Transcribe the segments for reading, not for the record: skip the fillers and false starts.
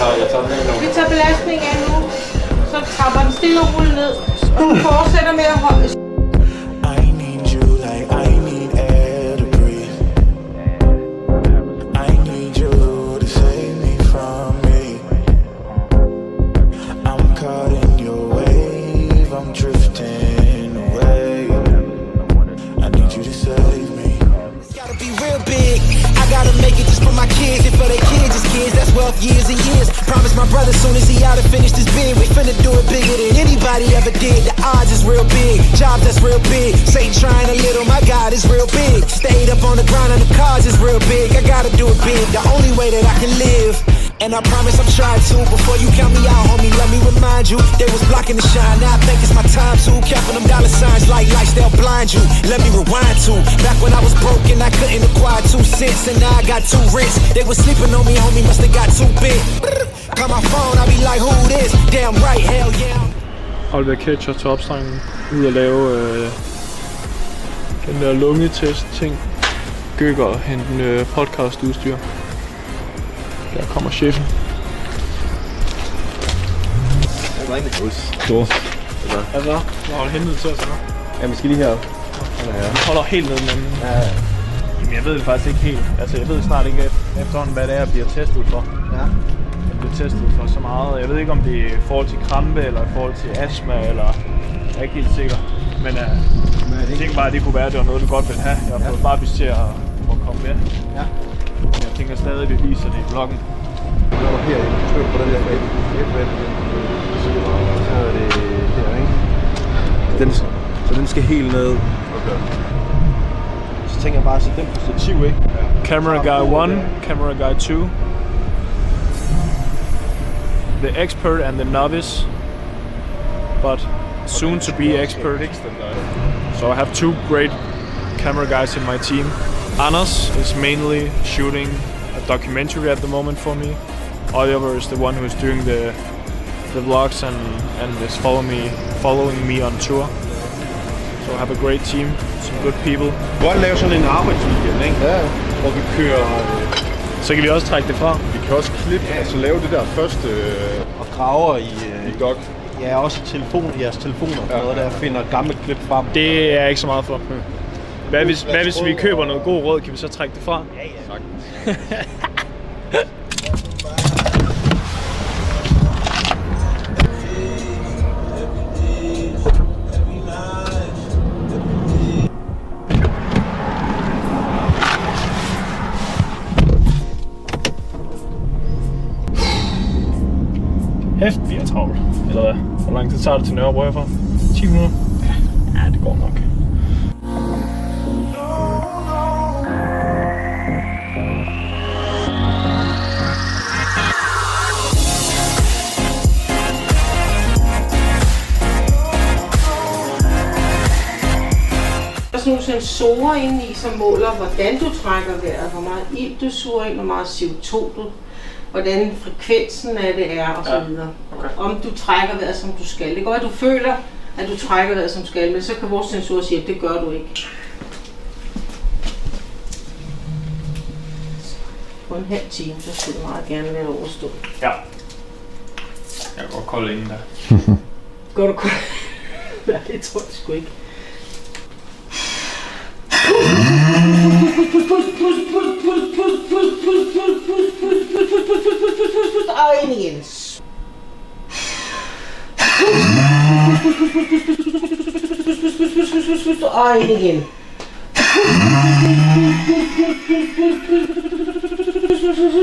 tager den af nu. Vi tager belastningen af nu. Så trapper den stille og roligt ned. Og du fortsætter med at holde. Years and years. Promise my brother soon as he out to finish this bid. We finna do it bigger than anybody ever did. The odds is real big, jobs that's real big. Satan trying a little, my God is real big. Stayed up on the ground and the cars is real big. I gotta do it big, the only way that I can live. And I promise I'm trying to. Before you count me out, homie, let me remind you. They was blocking the shine, now I think it's my time to. Counting them dollar signs like lights, they'll blind you. Let me rewind to back when I was broke and I couldn't acquire 2 cents. And now I got 2 rents. They was sleeping on me, homie, must have got too big. Call my phone, I be like, who this? Damn right, hell yeah. Oliver Ketcher til opstrengen ud at lave den der lungetest ting. Gøkker og hente podcast udstyr. Der kommer chefen. Det var ikke godt. Stor. Altså, hvor har du hentet til os, eller? Ja, vi skal lige herop. Vi holder helt ned med den. Ja. Jamen, jeg ved det faktisk ikke helt. Altså, jeg ved snart ikke efterhånden, hvad det er, jeg bliver testet for. Ja. Jeg bliver testet for så meget. Jeg ved ikke, om det er i forhold til krampe, eller i forhold til astma, eller... Jeg er ikke helt sikker. Men jeg tænker bare, at det kunne være, at det var noget, du godt ville have. Jeg har fået bare vist til at komme med. Ja. Jeg tænker stadig, at vi viser det i vloggen. Nu er du herinde. Tryk på den der F1. Så er det her, ikke? Så den skal helt ned. Okay. Så tænker jeg bare at sætte den på stativ, ikke? Ja. Camera guy 1, camera guy 2. The expert and the novice. But soon to be expert. So I have 2 great camera guys in my team. Anders is mainly shooting a documentary at the moment for me. Oliver is the one who's doing the vlogs and is following me on tour. So I have a great team, some good people. Vi kan godt lave sådan en arbejdsweekend, ikke? Ja. Hvor vi kører... Så kan vi også trække det fra. Vi kan også klippe, altså lave det der første... Og graver i dog. Ja, også i jeres telefoner. Ja. Noget der finder gamle klip frem. Det er jeg ikke så meget for. Hvad hvis vi køber noget god råd, kan vi så trække det fra? Ja, ja. Hæft, vi er travlt. Eller hvad? Hvor lang tid tager det til Nørrebro herfra? 10 minutter? Ja, det går nok. Der er sådan nogle sensorer inde i, som måler, hvordan du trækker vejret, hvor meget ilt du suger ind, hvor meget CO2 du, hvordan frekvensen af det er, og så videre. Okay. Om du trækker vejret, som du skal. Det går, at du føler, at du trækker vejret, som du skal, men så kan vores sensorer sige, at det gør du ikke. På en halv time, så skulle du meget gerne være overstået. Ja. Jeg går kold inden der. Går du kold? Nej, det tror jeg sgu ikke. Og ind igen. Og ind igen.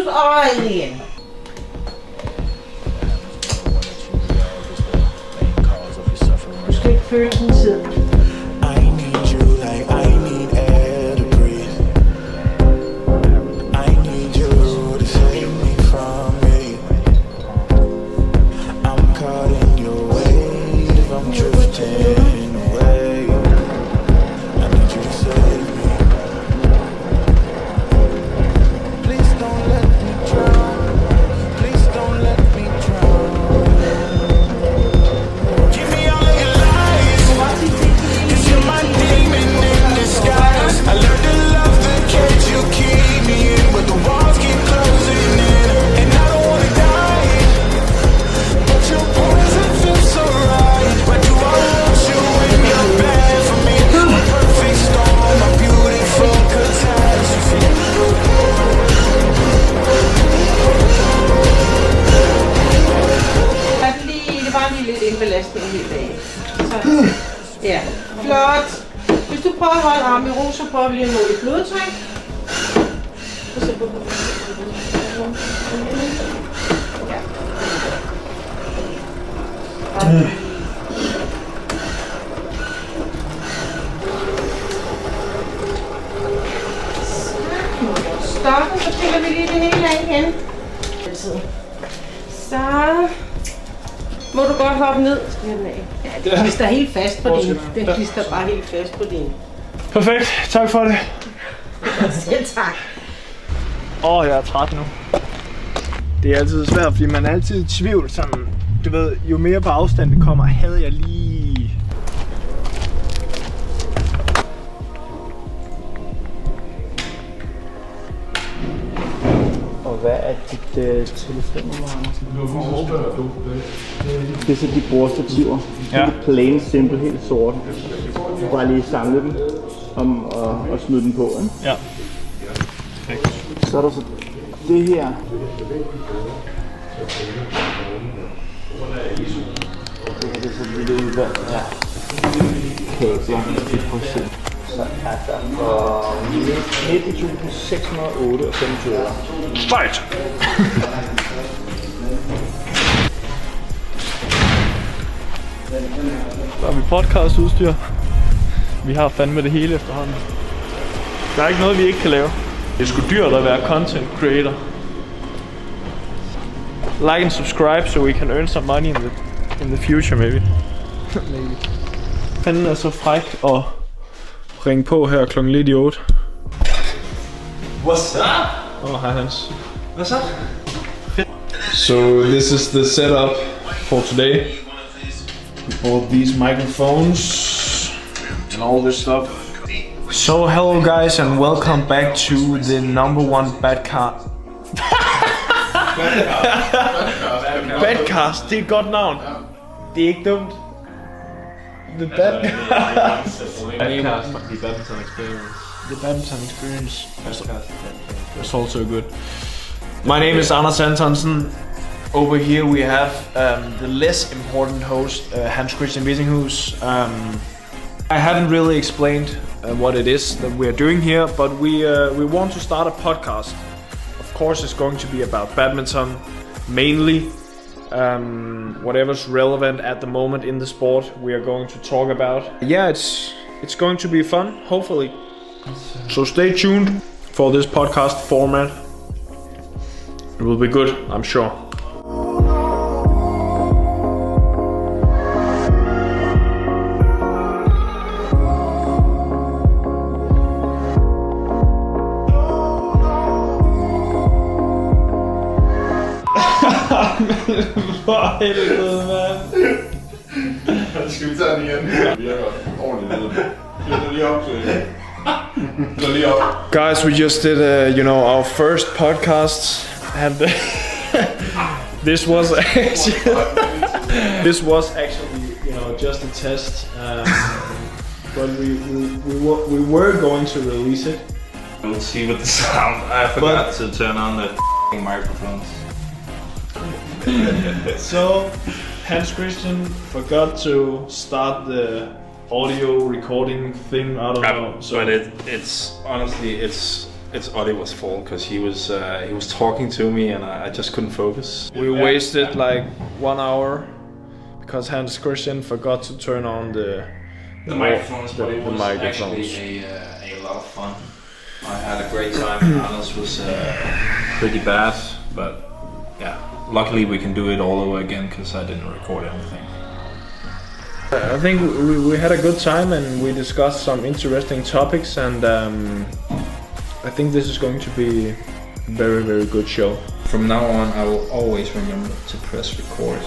Og ind igen. Du skal ikke føle den tid. belastningen helt af. Så, ja, flot. Hvis du prøver at holde armen i ro, så prøver vi lige at måle blodtryk. Ja. Stoppen, så piller vi lige det hele af igen. Så må du godt hoppe ned. Skal den af? Ja, det klister helt fast på din. Den klister bare helt fast på din. Perfekt, tak for det. Selv tak. Jeg er træt nu. Det er altid svært, fordi man er altid i tvivl. Sådan, du ved, jo mere på afstand det kommer, havde jeg lige... Og hvad er dit telefonnummer, Andersen? Det er så de bordstativer. Ja. Helt plain, simple, helt sorte. Du kan bare lige samle dem og smide dem på. Ikke? Ja. Så er der så det her. Det er så et lille udvalg. Ja. Kabler. Så er der for 19.608 og 25 øre. Spejt! Så har vi podcastudstyr. Vi har fandme det hele efterhånden. Der er ikke noget, vi ikke kan lave. Det er sgu dyrt at være content creator. Like and subscribe, so we can earn some money in the future, maybe. Maybe. Fanden er så fræk at ringe på her klokken lidt i 8. What's up? Hej Hans. What's up? So this is the setup for today. We bought these microphones and all this stuff. So hello guys and welcome back to the #1 Badcast. Det er et godt navn. Det er ikke dumt. The Badcast. The badminton experience. That's also good. My name is Anders Antonsen. Over here we have the less important host, Hans Christian Wissinghus. I haven't really explained what it is that we are doing here, but we want to start a podcast. Of course, it's going to be about badminton, mainly. Whatever's relevant at the moment in the sport, we are going to talk about. Yeah, it's going to be fun, hopefully. So stay tuned for this podcast format. It will be good, I'm sure. For helvede, mand. Skal vi tage den igen? Det virker ordentligt ned. Det lige op til. Guys, we just did, our first podcast, and this was actually, just a test. But we were going to release it. We'll see with the sound. I forgot to turn on the microphones. So, Hans Christian forgot to start the audio recording thing. I don't know. So, But it's honestly it's Oliver's fault because he was talking to me and I just couldn't focus. we wasted like 1 hour because Hans Christian forgot to turn on the Microphones, but it the was microphones. actually a lot of fun. I had a great time. Anders was pretty bad, but yeah. Luckily, we can do it all over again because I didn't record anything. I think we had a good time and we discussed some interesting topics, and I think this is going to be a very, very good show. From now on, I will always remember to press record.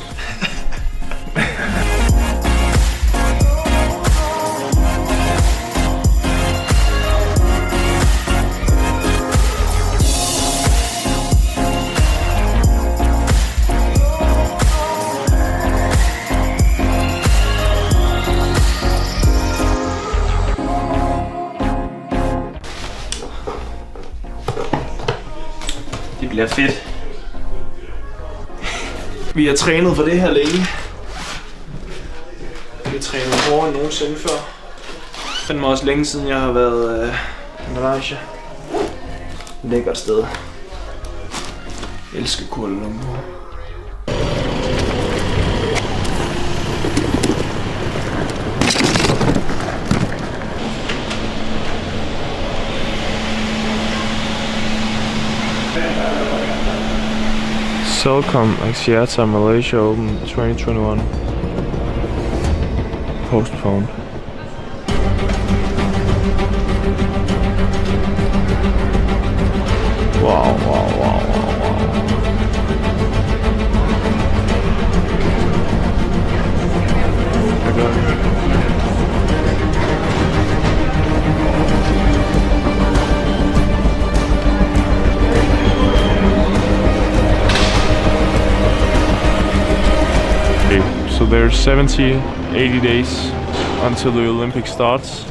Det bliver fedt. Vi har trænet for det her længe. virkelig trænet hårdere end nogensinde før. Det er også længe siden, jeg har været i Malaysia. Lækkert sted. Jeg elsker Kuala Lumpur. Celcom Axiata Malaysia Open 2021. Postponed. Wow. So there's 70, 80 days until the Olympics starts.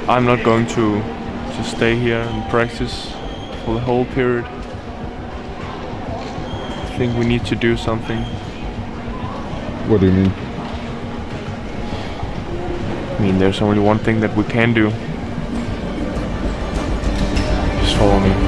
I'm not going to stay here and practice for the whole period. I think we need to do something. What do you mean? I mean, there's only one thing that we can do. Just follow me.